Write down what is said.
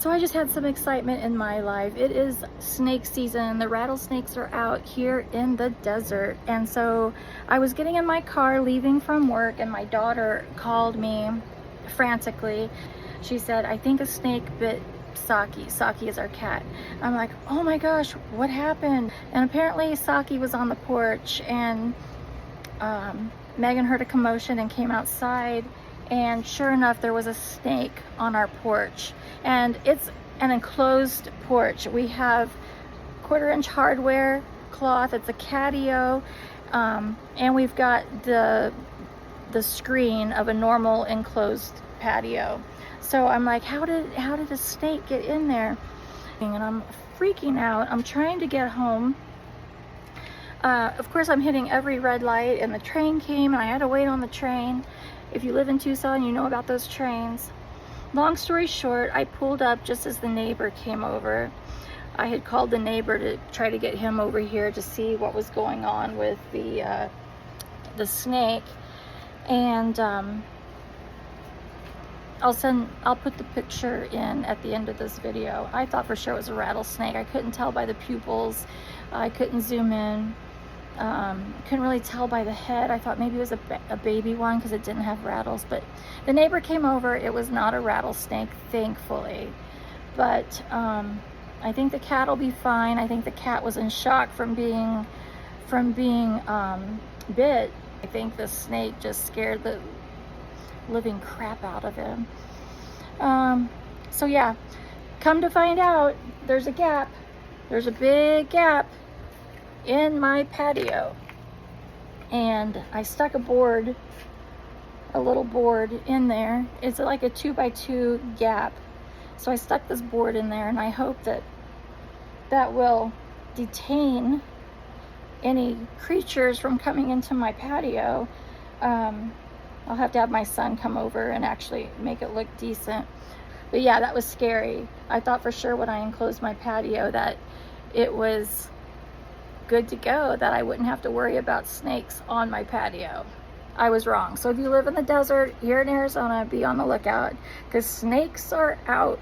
So I just had some excitement in my life. It is snake season. The rattlesnakes are out here in the desert. And so I was getting in my car leaving from work, and my daughter called me frantically. She said, I think a snake bit Saki. Saki is our cat. I'm like, oh my gosh, what happened? And apparently Saki was on the porch, and Megan heard a commotion and came outside, and sure enough, there was a snake on our porch. And it's an enclosed porch. We have 1/4-inch hardware cloth. It's a patio, and we've got the screen of a normal enclosed patio. So I'm like, how did a snake get in there? And I'm freaking out. I'm trying to get home. Of course, I'm hitting every red light, and the train came, and I had to wait on the train. If you live in Tucson, you know about those trains. Long story short, I pulled up just as the neighbor came over. I had called the neighbor to try to get him over here to see what was going on with the snake. And I'll put the picture in at the end of this video. I thought for sure it was a rattlesnake. I couldn't tell by the pupils. I couldn't zoom in. Couldn't really tell by the head. I thought maybe it was a baby one because it didn't have rattles. But the neighbor came over. It was not a rattlesnake, thankfully. But I think the cat will be fine. I think the cat was in shock from being bit. I think the snake just scared the living crap out of him. So yeah, come to find out, there's a gap. There's a big gap in my patio, and I stuck a little board in there. It's like a 2x2 gap. So I stuck this board in there, and I hope that will detain any creatures from coming into my patio. I'll have to have my son come over and actually make it look decent. But yeah, that was scary. I thought for sure when I enclosed my patio that it was good to go, that I wouldn't have to worry about snakes on my patio. I was wrong. So if you live in the desert here in Arizona, be on the lookout because snakes are out.